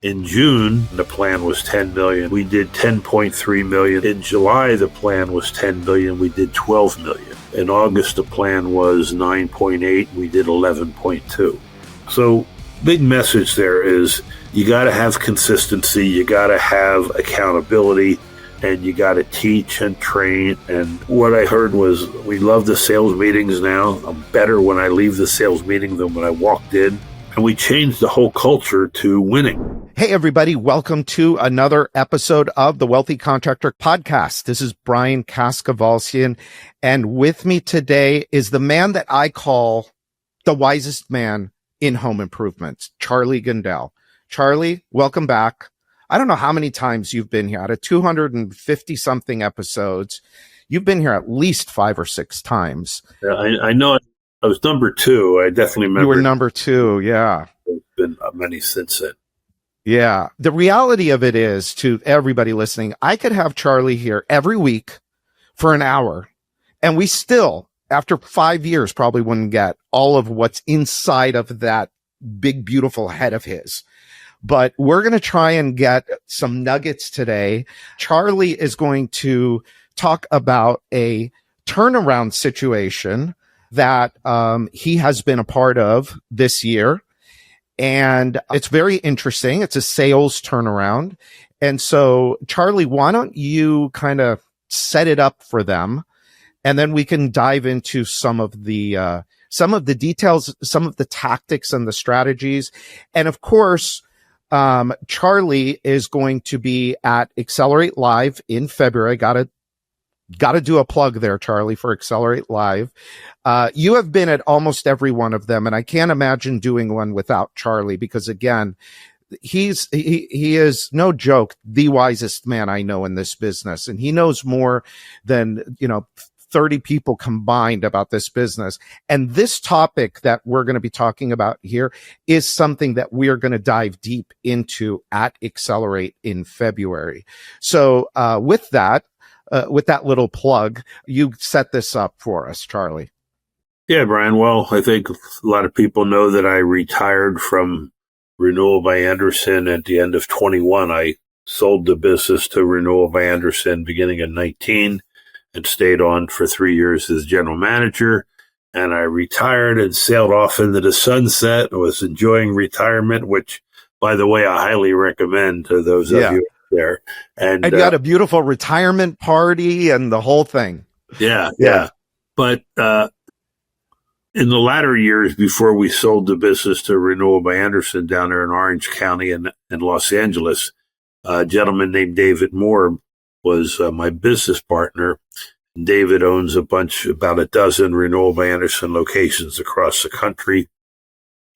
In June, the plan was 10 million. We did 10.3 million. In July, the plan was 10 million. We did 12 million. In August, the plan was 9.8. We did 11.2. So big message there is you got to have consistency. You got to have accountability, and you got to teach and train. And what I heard was we love the sales meetings now. I'm better when I leave the sales meeting than when I walked in. And we changed the whole culture to winning. Hey, everybody. Welcome to another episode of the Wealthy Contractor Podcast. This is Brian Kaskavalsian. And with me today is the man that I call the wisest man in home improvement, Charlie Gindele. Charlie, welcome back. I don't know how many times you've been here. Out of 250 something episodes, you've been here at least 5 or 6 times. Yeah, I know I was number 2. I definitely remember. You were number 2. Yeah. There's been many since then. Yeah. The reality of it is, to everybody listening, I could have Charlie here every week for an hour, and we still, after 5 years, probably wouldn't get all of what's inside of that big, beautiful head of his. But we're going to try and get some nuggets today. Charlie is going to talk about a turnaround situation that he has been a part of this year. And it's very interesting. It's a sales turnaround. And so, Charlie, why don't you kind of set it up for them? And then we can dive into some of the details, some of the tactics and the strategies. And of course, Charlie is going to be at Accelerate Live in February. Got to do a plug there, Charlie, for Accelerate Live. You have been at almost every one of them, and I can't imagine doing one without Charlie because, again, he is no joke, the wisest man I know in this business, and he knows more than 30 people combined about this business. And this topic that we're going to be talking about here is something that we are going to dive deep into at Accelerate in February. So with that little plug, you set this up for us, Charlie. Yeah, Brian. Well, I think a lot of people know that I retired from Renewal by Andersen at the end of 21. I sold the business to Renewal by Andersen beginning in 19 and stayed on for 3 years as general manager. And I retired and sailed off into the sunset. I was enjoying retirement, which, by the way, I highly recommend to those of you there. And you got a beautiful retirement party and the whole thing. Yeah. But in the latter years before we sold the business to Renewal by Andersen down there in Orange County and Los Angeles, a gentleman named David Moore was my business partner. David owns about a dozen Renewal by Andersen locations across the country.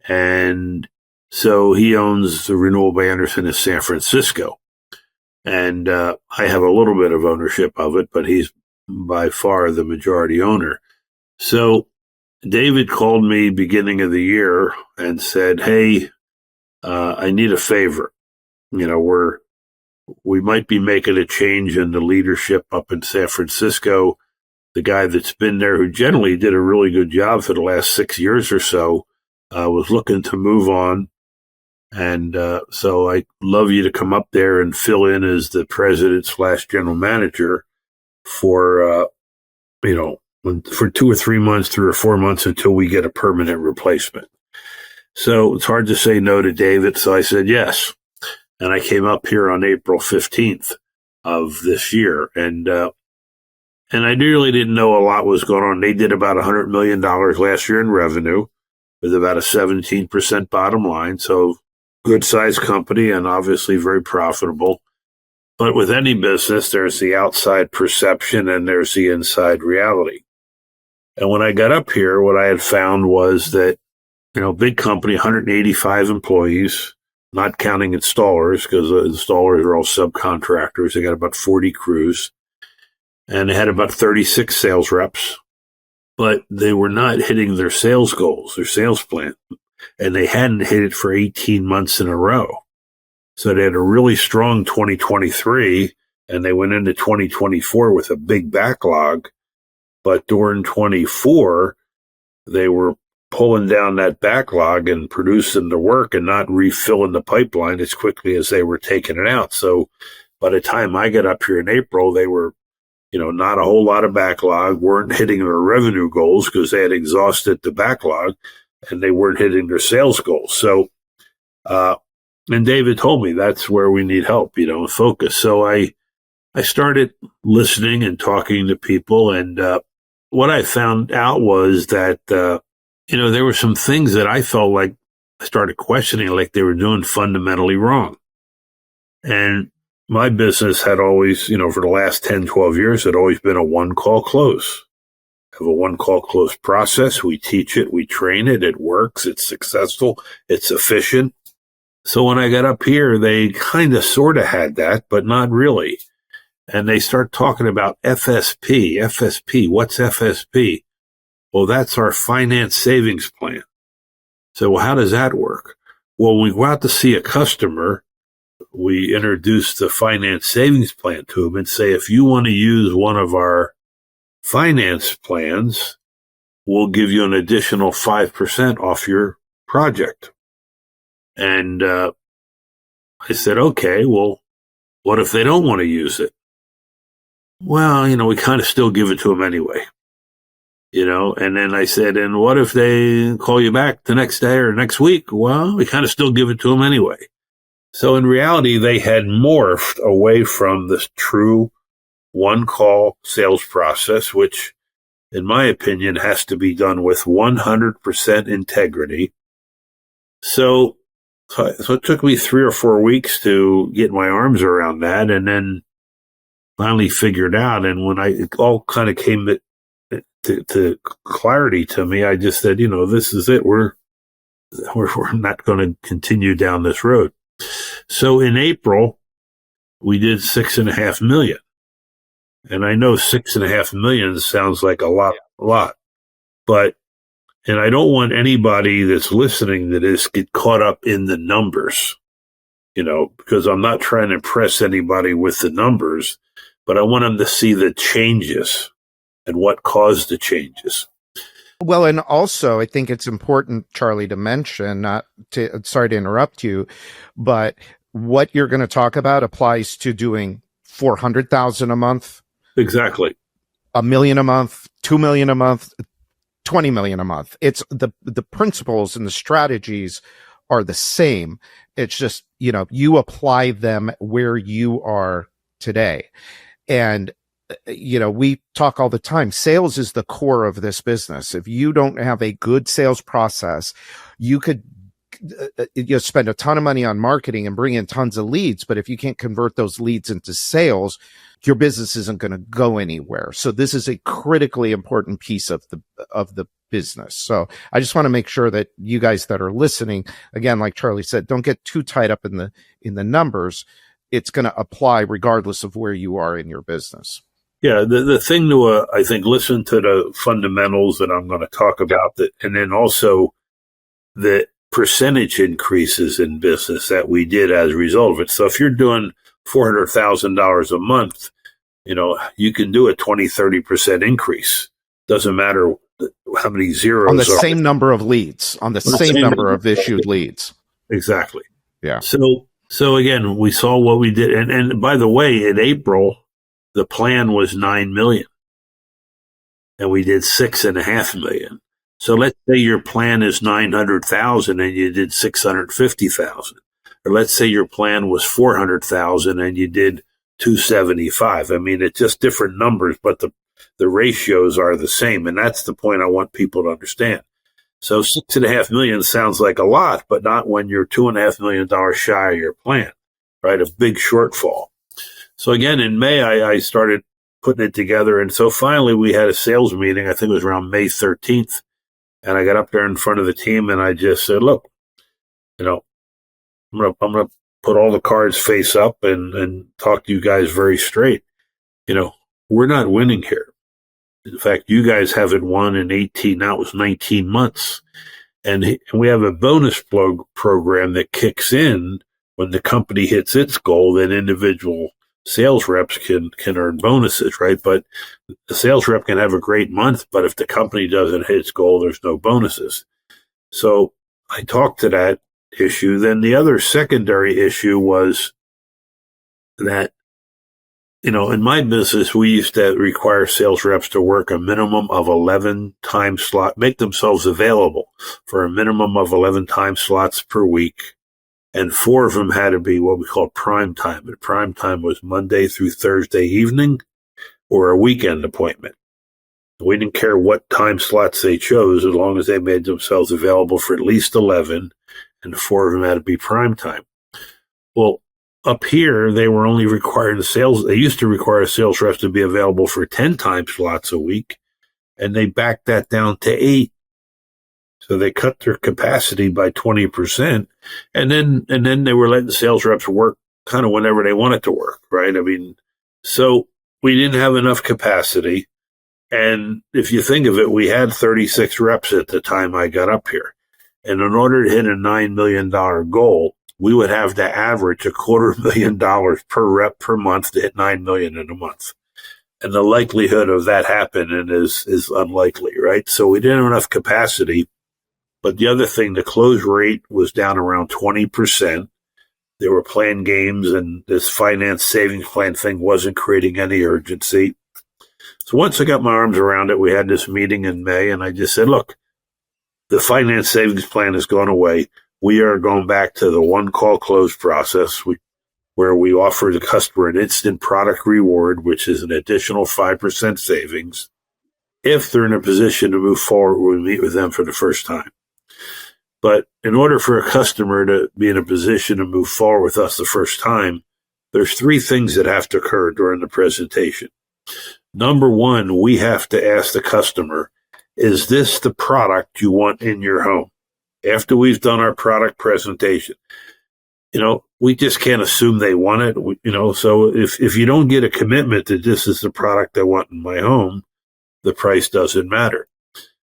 And so he owns the Renewal by Andersen in San Francisco. And I have a little bit of ownership of it, but he's by far the majority owner. So David called me beginning of the year and said, hey, I need a favor. We might be making a change in the leadership up in San Francisco. The guy that's been there, who generally did a really good job for the last 6 years or so, was looking to move on. And so I'd love you to come up there and fill in as the president / general manager for 2 or 3 months, 3 or 4 months until we get a permanent replacement. So it's hard to say no to David. So I said yes. And I came up here on April 15th of this year. And I really didn't know a lot was going on. They did about $100 million last year in revenue with about a 17% bottom line. So good sized company and obviously very profitable. But with any business, there's the outside perception and there's the inside reality. And when I got up here, what I had found was that, big company, 185 employees, not counting installers, because installers are all subcontractors. They got about 40 crews, and they had about 36 sales reps, but they were not hitting their sales goals, their sales plan, and they hadn't hit it for 18 months in a row. So they had a really strong 2023, and they went into 2024 with a big backlog, but during 24, they were pulling down that backlog and producing the work and not refilling the pipeline as quickly as they were taking it out. So by the time I got up here in April, they were, not a whole lot of backlog, weren't hitting their revenue goals because they had exhausted the backlog, and they weren't hitting their sales goals. So, and David told me that's where we need help, focus. So I started listening and talking to people, and what I found out was that, there were some things that I felt like I started questioning, like they were doing fundamentally wrong. And my business had always, for the last 10, 12 years, had always been a one-call close. Have a one-call close process. We teach it. We train it. It works. It's successful. It's efficient. So when I got up here, they kind of sort of had that, but not really. And they start talking about FSP. FSP. What's FSP? Well, that's our finance savings plan. So, well, how does that work? Well, when we go out to see a customer, we introduce the finance savings plan to them and say, if you want to use one of our finance plans, we'll give you an additional 5% off your project. And I said, okay, well, what if they don't want to use it? Well, we kind of still give it to them anyway. And then I said, and what if they call you back the next day or next week? Well, we kind of still give it to them anyway. So in reality, they had morphed away from this true one-call sales process, which, in my opinion, has to be done with 100% integrity. So it took me 3 or 4 weeks to get my arms around that, and finally figured out. And when it all kind of came to clarity to me, I just said, this is it. We're not going to continue down this road. So in April, we did $6.5 million. And I know $6.5 million sounds like a lot, but, and I don't want anybody that's listening to this get caught up in the numbers, because I'm not trying to impress anybody with the numbers, but I want them to see the changes and what caused the changes. Well, and also I think it's important, Charlie, to mention, sorry to interrupt you, but what you're going to talk about applies to doing 400,000 a month. Exactly. $1 million a month, 2 million a month, 20 million a month. It's the principles and the strategies are the same. It's just, you apply them where you are today. And we talk all the time. Sales is the core of this business. If you don't have a good sales process, you could spend a ton of money on marketing and bring in tons of leads. But if you can't convert those leads into sales, your business isn't going to go anywhere. So this is a critically important piece of the business. So I just want to make sure that you guys that are listening, again, like Charlie said, don't get too tied up in the numbers. It's going to apply regardless of where you are in your business. Yeah, the thing to, I think, listen to the fundamentals that I'm going to talk about, and then also the percentage increases in business that we did as a result of it. So if you're doing $400,000 a month, you can do a 20-30% increase. Doesn't matter how many zeros on the same number of leads, on the same number of issued leads. Exactly. Yeah. So again, we saw what we did, and by the way, in April, the plan was 9 million, and we did 6.5 million. So let's say your plan is 900,000 and you did 650,000, or let's say your plan was 400,000 and you did 275. I mean, it's just different numbers, but the ratios are the same, and that's the point I want people to understand. So 6.5 million sounds like a lot, but not when you're $2.5 million shy of your plan, right? A big shortfall. So again, in May, I started putting it together. And so finally we had a sales meeting. I think it was around May 13th. And I got up there in front of the team and I just said, look, I'm going to put all the cards face up and talk to you guys very straight. We're not winning here. In fact, you guys haven't won in 18, now it was 19 months. And we have a bonus program that kicks in when the company hits its goal, then individual sales reps can earn bonuses, right? But the sales rep can have a great month, but if the company doesn't hit its goal, there's no bonuses. So I talked to that issue. Then the other secondary issue was that, in my business, we used to require sales reps to work a minimum of 11 time slot, make themselves available for a minimum of 11 time slots per week. And 4 of them had to be what we call prime time. And prime time was Monday through Thursday evening or a weekend appointment. We didn't care what time slots they chose as long as they made themselves available for at least 11, and 4 of them had to be prime time. Well, up here, they were only requiring they used to require sales reps to be available for 10 time slots a week, and they backed that down to 8. So they cut their capacity by 20%, and then they were letting sales reps work kind of whenever they wanted to work, right? I mean, so we didn't have enough capacity. And if you think of it, we had 36 reps at the time I got up here. And in order to hit a $9 million goal, we would have to average $250,000 per rep per month to hit $9 million in a month. And the likelihood of that happening is unlikely, right? So we didn't have enough capacity. But the other thing, the close rate was down around 20%. They were playing games, and this finance savings plan thing wasn't creating any urgency. So once I got my arms around it, we had this meeting in May, and I just said, look, the finance savings plan has gone away. We are going back to the one-call close process, where we offer the customer an instant product reward, which is an additional 5% savings. If they're in a position to move forward, we meet with them for the first time. But in order for a customer to be in a position to move forward with us the first time, there's 3 things that have to occur during the presentation. Number 1, we have to ask the customer, is this the product you want in your home? After we've done our product presentation, we just can't assume they want it. So if you don't get a commitment that this is the product I want in my home, the price doesn't matter.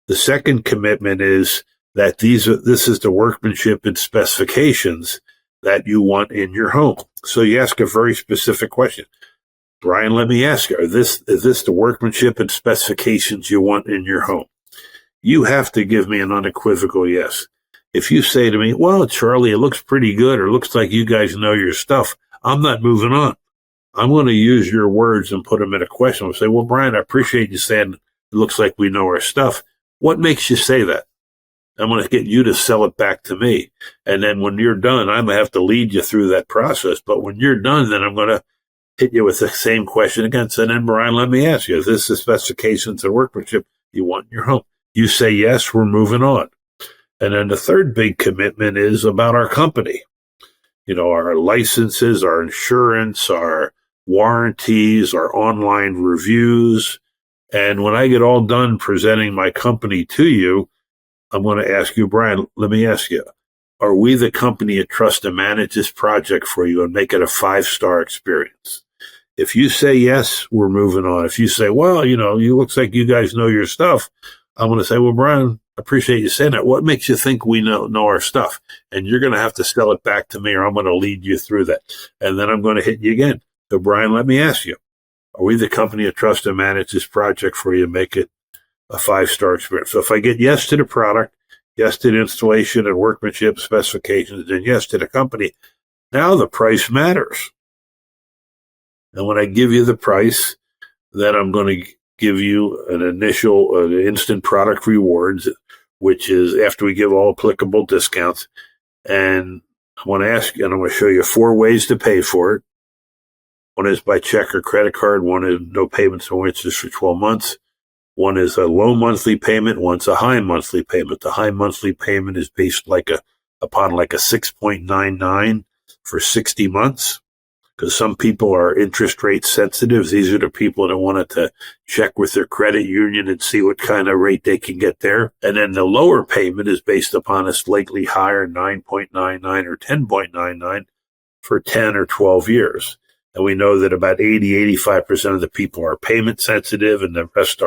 The second commitment is that this is the workmanship and specifications that you want in your home. So you ask a very specific question. Brian, let me ask you, is this the workmanship and specifications you want in your home? You have to give me an unequivocal yes. If you say to me, well, Charlie, it looks pretty good, or it looks like you guys know your stuff, I'm not moving on. I'm going to use your words and put them in a question. I'll say, well, Brian, I appreciate you saying it looks like we know our stuff. What makes you say that? I'm going to get you to sell it back to me. And then when you're done, I'm going to have to lead you through that process. But when you're done, then I'm going to hit you with the same question again. So then, Brian, let me ask you, is this the specifications and workmanship you want in your home? You say yes, we're moving on. And then the third big commitment is about our company. Our licenses, our insurance, our warranties, our online reviews. And when I get all done presenting my company to you, I'm going to ask you, Brian, let me ask you, are we the company you trust to manage this project for you and make it a 5-star experience? If you say yes, we're moving on. If you say, well, you looks like you guys know your stuff, I'm going to say, well, Brian, I appreciate you saying that. What makes you think we know our stuff? And you're going to have to sell it back to me, or I'm going to lead you through that. And then I'm going to hit you again. So, Brian, let me ask you, are we the company you trust to manage this project for you and make it a 5-star experience? So if I get yes to the product, yes to the installation and workmanship specifications, and yes to the company, now the price matters. And when I give you the price, then I'm going to give you an initial instant product rewards, which is after we give all applicable discounts. And I want to ask you, and I'm going to show you 4 ways to pay for it. One is by check or credit card. One is no payments or interest for 12 months. One is a low monthly payment. One's a high monthly payment. The high monthly payment is based upon a 6.99 for 60 months. Because some people are interest rate sensitive. These are the people that wanted to check with their credit union and see what kind of rate they can get there. And then the lower payment is based upon a slightly higher 9.99 or 10.99 for 10 or 12 years. And we know that about 85% of the people are payment sensitive, and the rest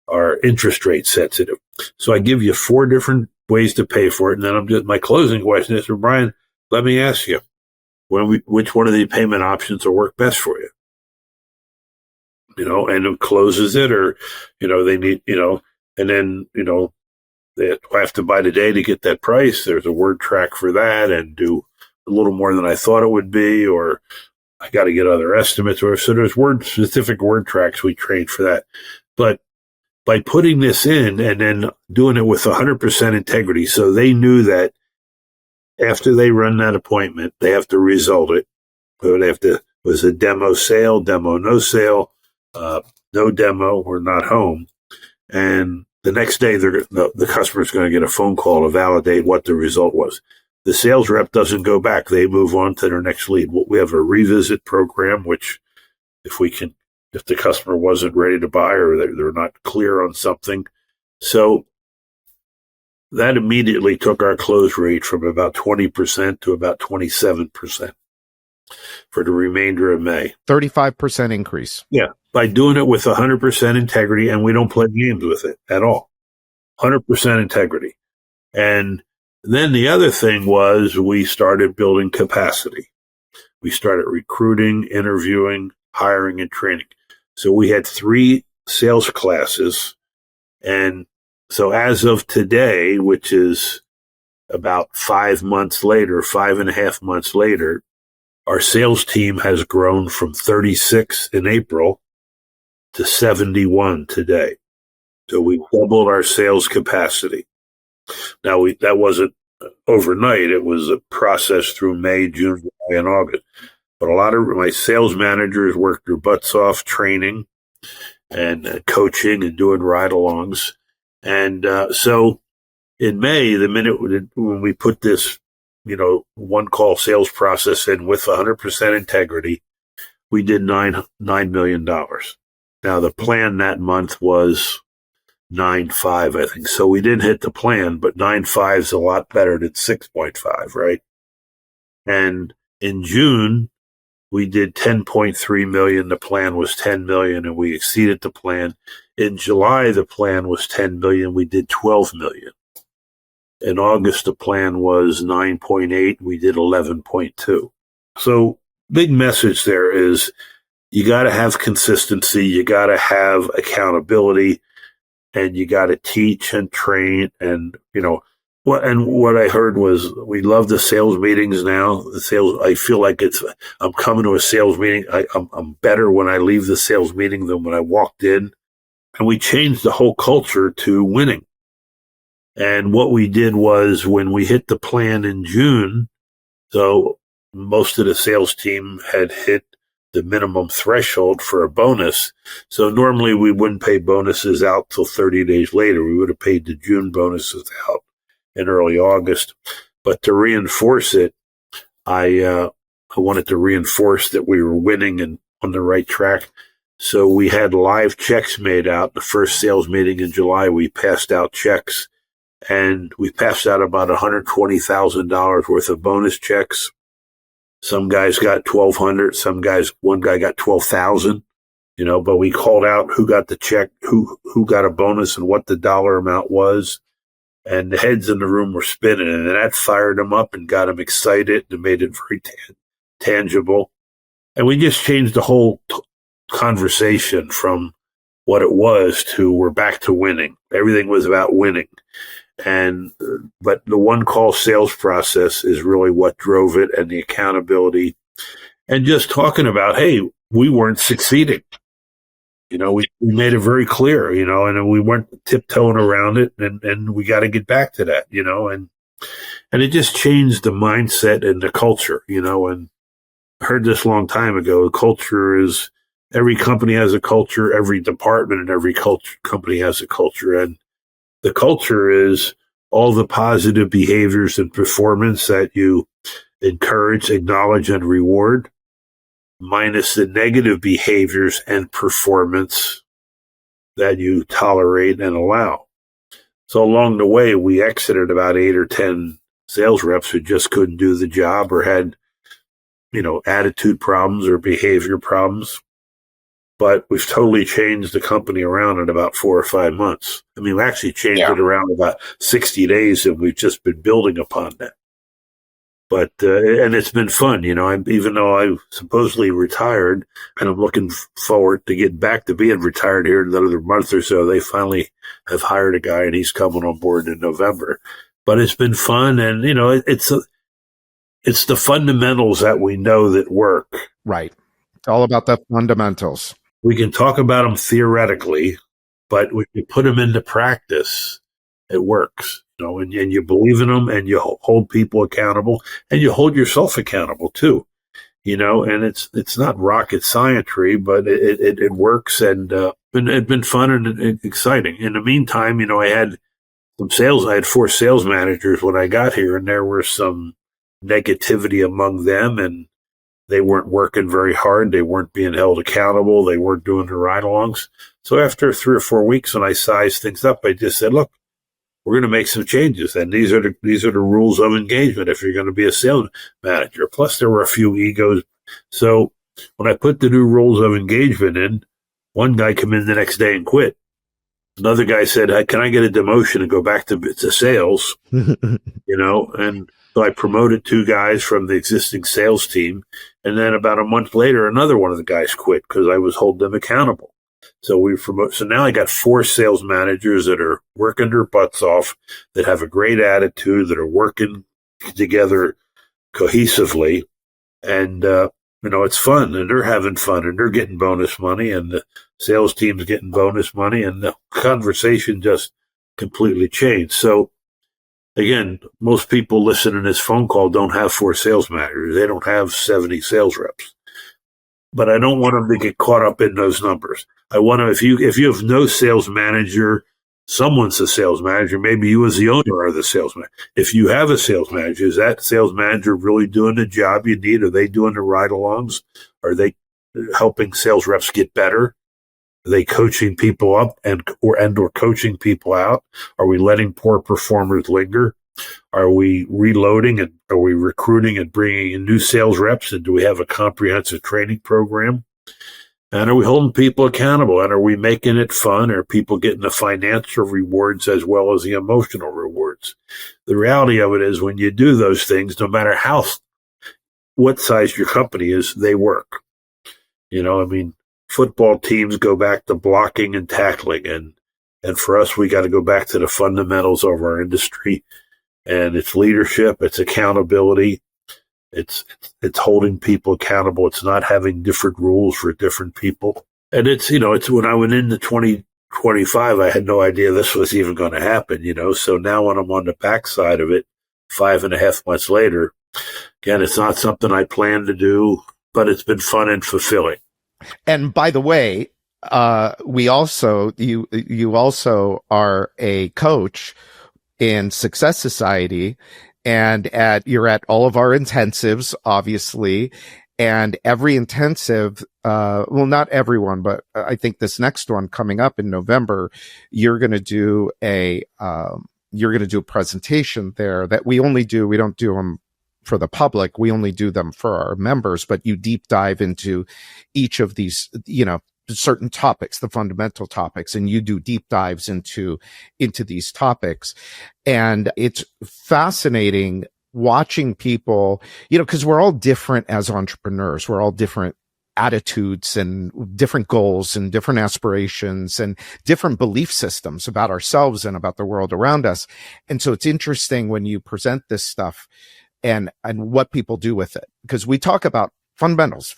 are interest rate sensitive. So I give you 4 different ways to pay for it. And then my closing question is, Brian, let me ask you, which one of the payment options will work best for you? And it closes it, or, they need, and then, they have to buy today to get that price. There's a word track for that, and do a little more than I thought it would be, or I got to get other estimates. Or so there's specific word tracks we train for that. But by putting this in and then doing it with 100% integrity, so they knew that after they run that appointment, they have to result it. So they have to, was a demo sale, demo no sale, no demo, we're not home. And the next day, the customer's going to get a phone call to validate what the result was. The sales rep doesn't go back. They move on to their next lead. We have a revisit program, which if the customer wasn't ready to buy or they're not clear on something. So that immediately took our close rate from about 20% to about 27% for the remainder of May. 35% increase. Yeah, by doing it with 100% integrity, and we don't play games with it at all. 100% integrity. And then the other thing was we started building capacity. We started recruiting, interviewing, hiring, and training. So we had 3 sales classes. And so as of today, which is about 5 months later, 5.5 months later, our sales team has grown from 36 in April to 71 today. So we doubled our sales capacity. Now, that wasn't overnight. It was a process through May, June, July, and August. But a lot of my sales managers worked their butts off training and coaching and doing ride-alongs. And so in May, the minute when we put this, one-call sales process in with 100% integrity, we did $9 million. Now, the plan that month was 9.5, I think. So we didn't hit the plan, but 9.5 is a lot better than 6.5, right? And in June, we did 10.3 million. The plan was 10 million, and we exceeded the plan. In July, the plan was 10 million. We did 12 million. In August, the plan was 9.8. We did 11.2. So big message there is you got to have consistency. You got to have accountability, and you got to teach and train. And, what I heard was we love the sales meetings now. The sales, I feel like I'm coming to a sales meeting. I'm better when I leave the sales meeting than when I walked in. And we changed the whole culture to winning. And what we did was when we hit the plan in June, so most of the sales team had hit the minimum threshold for a bonus. So normally we wouldn't pay bonuses out till 30 days later. We would have paid the June bonuses out in early August. But to reinforce it, I wanted to reinforce that we were winning and on the right track. So we had live checks made out. The first sales meeting in July, we passed out checks. And we passed out about $120,000 worth of bonus checks. Some guys got 1,200. One guy got 12,000. But we called out who got the check, who got a bonus, and what the dollar amount was. And the heads in the room were spinning, and that fired them up and got them excited and made it very tangible. And we just changed the whole conversation from what it was to we're back to winning. Everything was about winning. But the one-call sales process is really what drove it, and the accountability, and just talking about, hey, we weren't succeeding. We made it very clear, and we weren't tiptoeing around it, and we got to get back to that, and it just changed the mindset and the culture, and I heard this a long time ago. Culture is, every company has a culture, every department and every company has a culture, and the culture is all the positive behaviors and performance that you encourage, acknowledge, and reward, minus the negative behaviors and performance that you tolerate and allow. So along the way, we exited about 8 or 10 sales reps who just couldn't do the job or had, attitude problems or behavior problems. But we've totally changed the company around in about 4 or 5 months. We actually changed it around about 60 days, and we've just been building upon that. But and it's been fun, even though I supposedly retired, and I'm looking forward to getting back to being retired here in another month or so. They finally have hired a guy, and he's coming on board in November. But it's been fun, and it's the fundamentals that we know that work. Right. It's all about the fundamentals. We can talk about them theoretically, but when you put them into practice, it works. And you believe in them, and you hold people accountable, and you hold yourself accountable too. And it's not rocket scientry, but it works, and it's been fun and exciting. In the meantime, I had I had 4 sales managers when I got here, and there were some negativity among them, and they weren't working very hard. They weren't being held accountable. They weren't doing the ride-alongs. So after 3 or 4 weeks, when I sized things up, I just said, look, we're going to make some changes, and these are the rules of engagement if you're going to be a sales manager. Plus, there were a few egos. So when I put the new rules of engagement in, one guy came in the next day and quit. Another guy said, hey, can I get a demotion and go back to sales? And so I promoted 2 guys from the existing sales team. And then about a month later, another one of the guys quit because I was holding them accountable. So so now I got 4 sales managers that are working their butts off, that have a great attitude, that are working together cohesively. And, it's fun, and they're having fun, and they're getting bonus money, and the sales team's getting bonus money, and the conversation just completely changed. So again, most people listening to this phone call don't have 4 sales managers. They don't have 70 sales reps. But I don't want them to get caught up in those numbers. I want to, if you have no sales manager, someone's a sales manager. Maybe you as the owner are the sales manager. If you have a sales manager, is that sales manager really doing the job you need? Are they doing the ride-alongs? Are they helping sales reps get better? Are they coaching people up or coaching people out? Are we letting poor performers linger? Are we reloading, and are we recruiting and bringing in new sales reps? And do we have a comprehensive training program? And are we holding people accountable? And are we making it fun? Are people getting the financial rewards as well as the emotional rewards? The reality of it is, when you do those things, no matter what size your company is, they work. Football teams go back to blocking and tackling. And for us, we got to go back to the fundamentals of our industry. And it's leadership, it's accountability, it's holding people accountable. It's not having different rules for different people. And it's when I went into 2025, I had no idea this was even going to happen, So now when I'm on the backside of it, 5.5 months later, again, it's not something I planned to do, but it's been fun and fulfilling. And by the way, you also are a coach in Success Society, and you're at all of our intensives, obviously, and every intensive, well, not everyone, but I think this next one coming up in November, you're going to do a presentation there that we don't do them for the public. We only do them for our members, but you deep dive into each of these, certain topics, the fundamental topics, and you do deep dives into these topics. And it's fascinating watching people, because we're all different as entrepreneurs. We're all different attitudes and different goals and different aspirations and different belief systems about ourselves and about the world around us. And so it's interesting when you present this stuff and what people do with it, because we talk about fundamentals.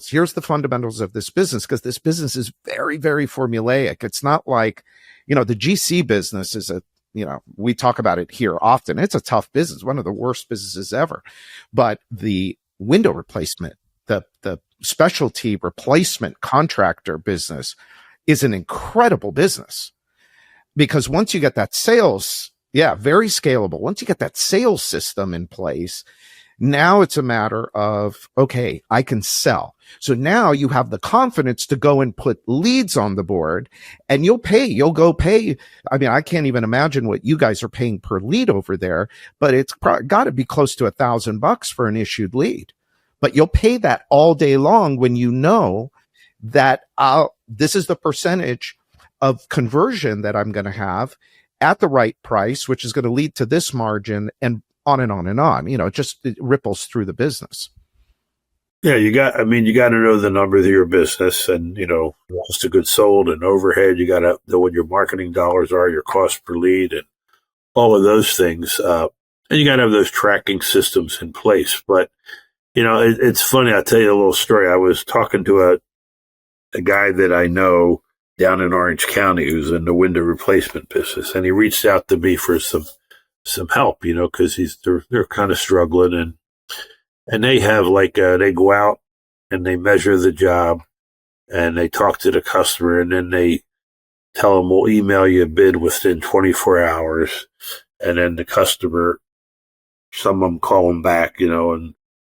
Here's the fundamentals of this business, because this business is very, very formulaic. It's not like, the GC business is we talk about it here often. It's a tough business, one of the worst businesses ever. But the window replacement, the specialty replacement contractor business is an incredible business, because once you get that sales, very scalable. Once you get that sales system in place, now it's a matter of, okay, I can sell. So now you have the confidence to go and put leads on the board, and you'll go pay. I mean, I can't even imagine what you guys are paying per lead over there, but it's got to be close to $1,000 for an issued lead. But you'll pay that all day long when you know that this is the percentage of conversion that I'm going to have at the right price, which is going to lead to this margin. And on and on and on. It ripples through the business. Yeah, you got to know the numbers of your business and, cost of goods sold and overhead. You got to know what your marketing dollars are, your cost per lead and all of those things. And you got to have those tracking systems in place. But, it's funny. I'll tell you a little story. I was talking to a guy that I know down in Orange County who's in the window replacement business. And he reached out to me for some help, because they're kind of struggling and they have they go out and they measure the job and they talk to the customer and then they tell them, we'll email you a bid within 24 hours. And then the customer, some of them call them back,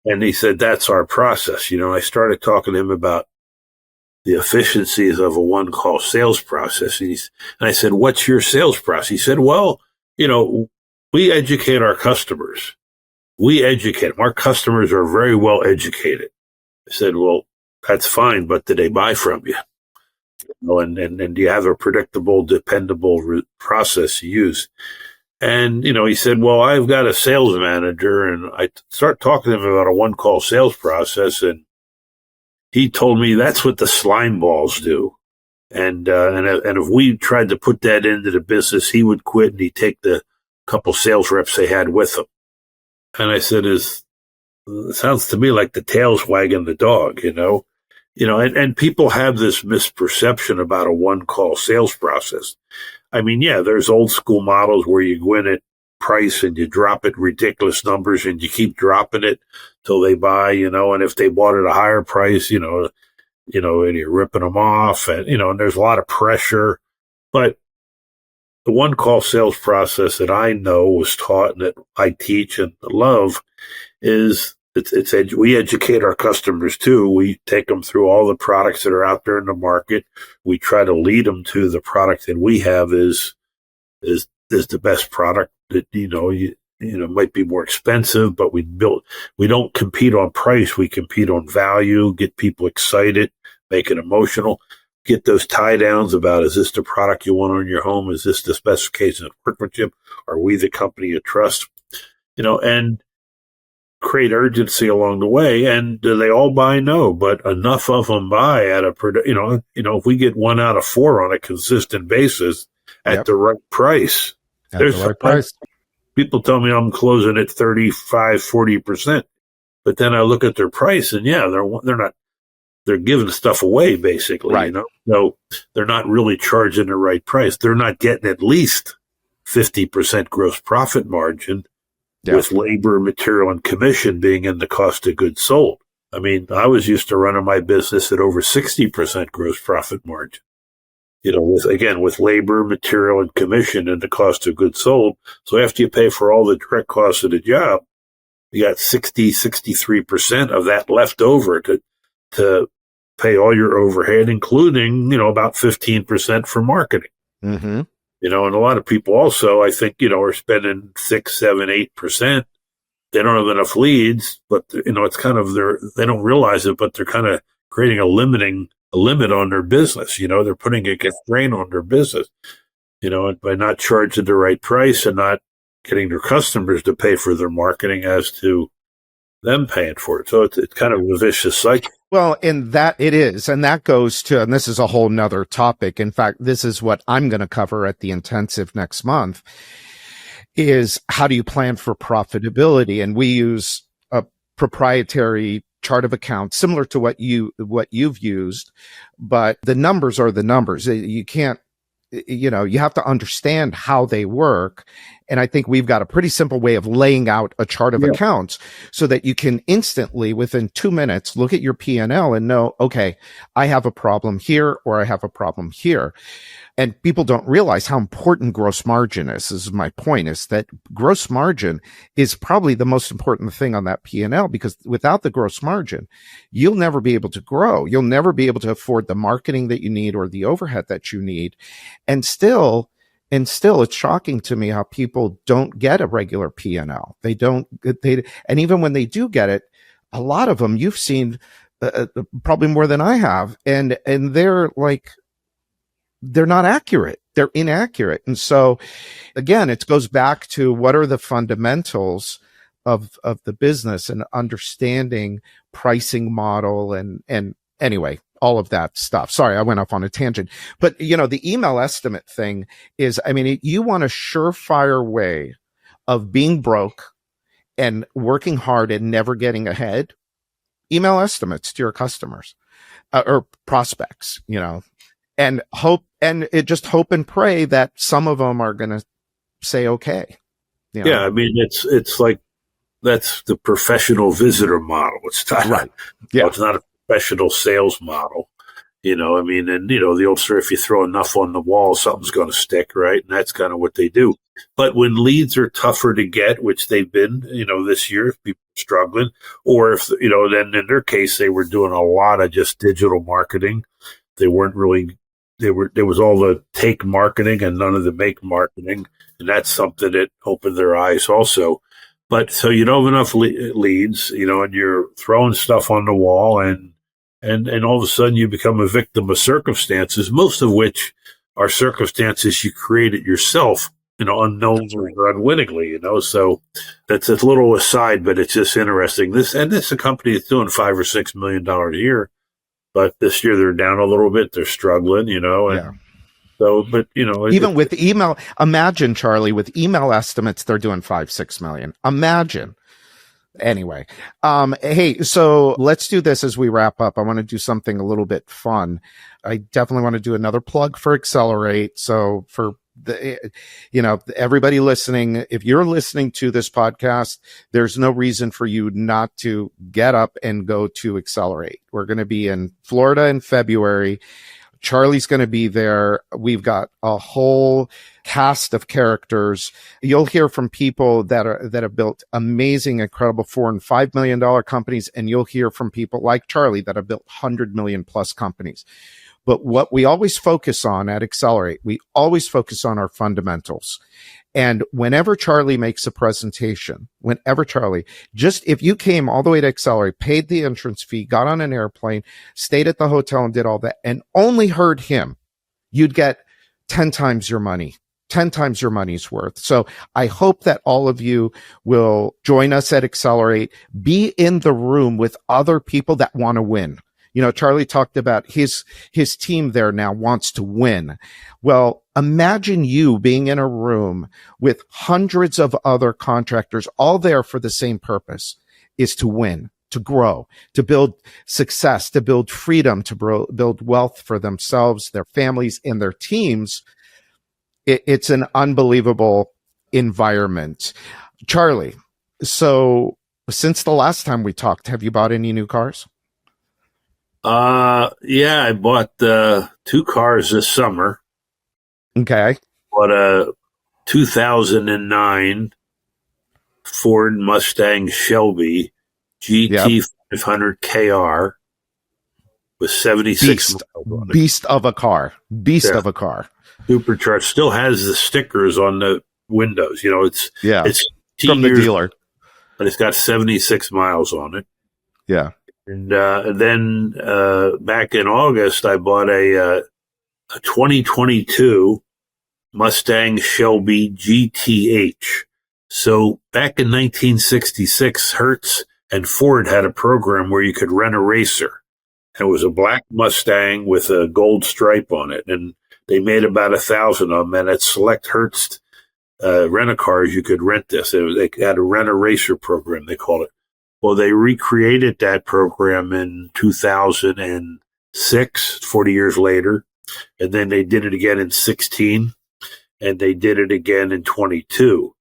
and he said, that's our process. I started talking to him about the efficiencies of a one-call sales process. And I said, what's your sales process? He said, well, we educate our customers. We educate them. Our customers are very well educated. I said, well, that's fine, but do they buy from you? And do you have a predictable, dependable process you use? And, he said, well, I've got a sales manager, and I start talking to him about a one-call sales process, and he told me that's what the slime balls do. And if we tried to put that into the business, he would quit and he'd take the couple sales reps they had with him. And I said, it sounds to me like the tail's wagging the dog, and people have this misperception about a one-call sales process. I mean, yeah, there's old school models where you go in at price and you drop it ridiculous numbers and you keep dropping it till they buy, and if they bought at a higher price, and you're ripping them off and, and there's a lot of pressure. But the one call sales process that I know was taught and that I teach and love is we educate our customers too. We take them through all the products that are out there in the market. We try to lead them to the product that we have is the best product that, might be more expensive, but we don't compete on price. We compete on value, get people excited, make it emotional. Get those tie downs about, is this the product you want on your home? Is this the specification of workmanship? Are we the company you trust? And create urgency along the way. And do they all buy? No, but enough of them buy at if we get 1 out of 4 on a consistent basis at the right price. There's the right price. People tell me I'm closing at 35, 40%, but then I look at their price and they're giving stuff away basically, right. So they're not really charging the right price. They're not getting at least 50% gross profit margin with labor, material, and commission being in the cost of goods sold. I mean, I was used to running my business at over 60% gross profit margin, with labor, material, and commission and the cost of goods sold. So after you pay for all the direct costs of the job, you got 63% of that left over to pay all your overhead, including, about 15% for marketing. Mm-hmm. And a lot of people also, I think, are spending 6, 7, 8%. They don't have enough leads, but, it's kind of they don't realize it, but they're kind of creating a limit on their business. They're putting a constraint on their business, by not charging the right price and not getting their customers to pay for their marketing as to them paying for it. So it's kind of a vicious cycle. Well, and that it is. And that goes to, and this is a whole nother topic. In fact, this is what I'm going to cover at the intensive next month, is how do you plan for profitability? And we use a proprietary chart of accounts similar to what you've used, but the numbers are the numbers. You can't, you have to understand how they work. And I think we've got a pretty simple way of laying out a chart of accounts so that you can instantly, within 2 minutes, look at your P&L and know, okay, I have a problem here or I have a problem here. And people don't realize how important gross margin is. This is my point, is that gross margin is probably the most important thing on that P&L, because without the gross margin, you'll never be able to grow. You'll never be able to afford the marketing that you need or the overhead that you need. And still, it's shocking to me how people don't get a regular P&L. And even when they do get it, a lot of them you've seen probably more than I have. And they're not accurate. They're inaccurate. And so again, it goes back to what are the fundamentals of the business and understanding pricing model and anyway, all of that stuff. Sorry, I went off on a tangent, but the email estimate thing is, I mean, you want a surefire way of being broke and working hard and never getting ahead. Email estimates to your customers or prospects, and hope and pray that some of them are going to say, okay. Yeah. I mean, it's like, that's the professional visitor model. It's not, right. Yeah. It's not a professional sales model, I mean, and the old story, if you throw enough on the wall, something's going to stick, right? And that's kind of what they do. But when leads are tougher to get, which they've been, this year, if people are struggling, or if, then in their case, they were doing a lot of just digital marketing. They weren't really, there was all the take marketing and none of the make marketing. And that's something that opened their eyes also. But so you don't have enough leads, and you're throwing stuff on the wall and all of a sudden you become a victim of circumstances, most of which are circumstances you created yourself, unknowingly or unwittingly, So that's a little aside, but it's just interesting. This is a company that's doing $5 or $6 million a year, but this year they're down a little bit. They're struggling, and yeah. So, but even with email, imagine, Charlie, with email estimates, they're doing 5-6 million. Imagine. Anyway, hey, so let's do this as we wrap up. I want to do something a little bit fun. I definitely want to do another plug for Accelerate. So for everybody listening, if you're listening to this podcast, there's no reason for you not to get up and go to Accelerate. We're going to be in Florida in February. Charlie's going to be there. We've got a whole cast of characters. You'll hear from people that have built amazing, incredible $4 and $5 million companies, and you'll hear from people like Charlie that have built 100 million plus companies. But what we always focus on at Accelerate, we always focus on our fundamentals. And whenever Charlie makes a presentation, just if you came all the way to Accelerate, paid the entrance fee, got on an airplane, stayed at the hotel and did all that, and only heard him, you'd get 10 times your money, 10 times your money's worth. So I hope that all of you will join us at Accelerate, be in the room with other people that want to win. Charlie talked about his team there now wants to win. Well, imagine you being in a room with hundreds of other contractors, all there for the same purpose, is to win, to grow, to build success, to build freedom, to build wealth for themselves, their families, and their teams. It's an unbelievable environment. Charlie, so since the last time we talked, have you bought any new cars? Yeah, I bought 2 cars this summer. Okay. Bought a 2009 Ford Mustang Shelby GT 500 KR with 76 miles on it. Beast of a car. Supercharged. Still has the stickers on the windows. It's from the dealer, but it's got 76 miles on it. Yeah. And then back in August, I bought a 2022 Mustang Shelby GTH. So back in 1966, Hertz and Ford had a program where you could rent a racer. It was a black Mustang with a gold stripe on it. And they made about 1,000 of them. And at select Hertz rent-a-cars, you could rent this. They had a rent-a-racer program, they called it. Well, they recreated that program in 2006, 40 years later, and then they did it again in 16, and they did it again in 22.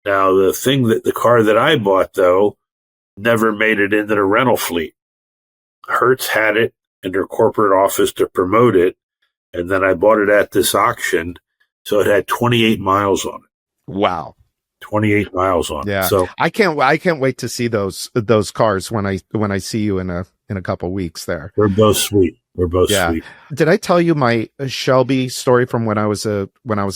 Now, the car that I bought, though, never made it into the rental fleet. Hertz had it in their corporate office to promote it, and then I bought it at this auction, so it had 28 miles on it. Wow. 28 miles on it. So I can't wait to see those cars when I see you in a couple weeks there. We're both sweet. Sweet. Did I tell you my Shelby story from when I was a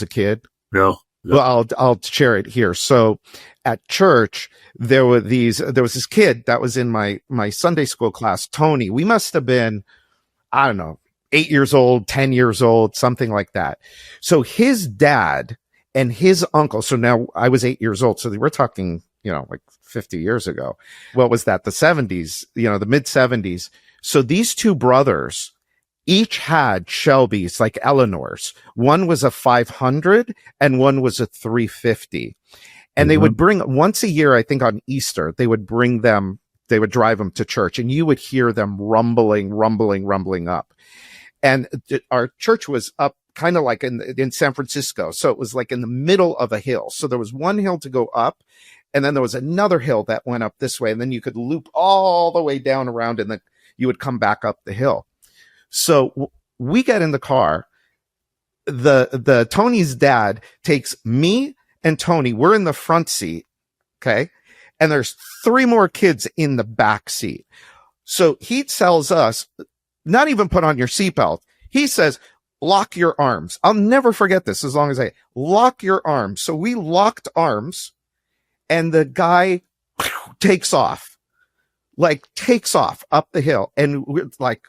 kid? No. Well, I'll share it here. So at church, there was this kid that was in my Sunday school class, Tony. We must have been, I don't know, 8 years old, 10 years old, something like that. So his dad and his uncle, so now I was 8 years old, so we're talking like 50 years ago. What was that? The 70s, the mid 70s. So these two brothers each had Shelbys, like Eleanor's. One was a 500 and one was a 350. And they would bring once a year, I think on Easter, they would drive them to church, and you would hear them rumbling up. And our church was up kind of like in San Francisco. So it was like in the middle of a hill. So there was one hill to go up, and then there was another hill that went up this way. And then you could loop all the way down around, and then you would come back up the hill. So we get in the car. The Tony's dad takes me and Tony. We're in the front seat. Okay. And there's 3 more kids in the back seat. So he tells us, not even put on your seatbelt. He says, lock your arms. I'll never forget this as long as lock your arms. So we locked arms, and the guy takes off up the hill. And we're like,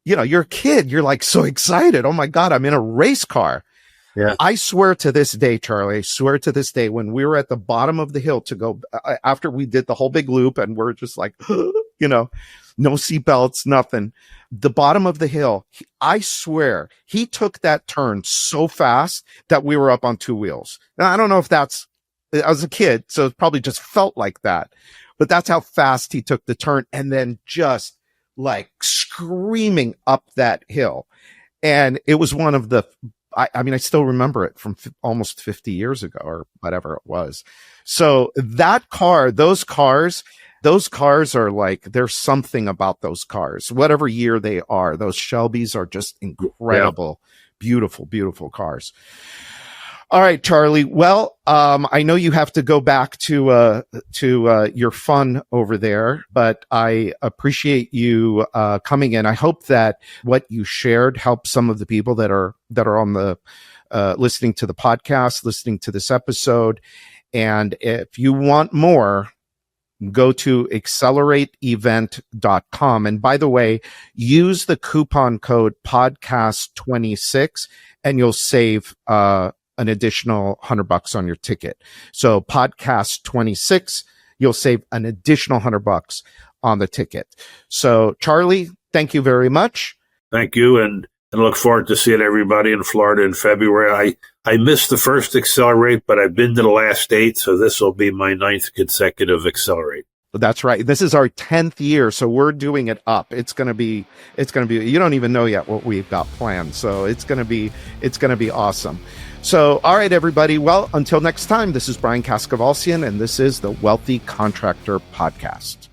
you're a kid. You're like so excited. Oh my God, I'm in a race car. Yeah. I swear to this day, Charlie, when we were at the bottom of the hill to go, after we did the whole big loop, and we're just like, no seatbelts, nothing. The bottom of the hill, I swear he took that turn so fast that we were up on 2 wheels. Now, I don't know if I was a kid, so it probably just felt like that, but that's how fast he took the turn, and then just like screaming up that hill. And it was one of the, I still remember it from almost 50 years ago or whatever it was. So that car, those cars are like, there's something about those cars, whatever year they are. Those Shelbys are just incredible, beautiful, beautiful cars. All right, Charlie. Well, I know you have to go back to your fun over there, but I appreciate you coming in. I hope that what you shared helps some of the people that are on the listening to the podcast, listening to this episode. And if you want more, go to accelerateevent.com. And by the way, use the coupon code podcast26 and you'll save an additional $100 on your ticket. So podcast 26, you'll save an additional $100 on the ticket. So Charlie, thank you very much. Thank you. And look forward to seeing everybody in Florida in February. I missed the first Accelerate, but I've been to the last 8. So this will be my 9th consecutive Accelerate. That's right. This is our 10th year. So we're doing it up. It's going to be, you don't even know yet what we've got planned. So it's going to be awesome. So, all right, everybody. Well, until next time, this is Brian Kaskavalcian, and this is the Wealthy Contractor Podcast.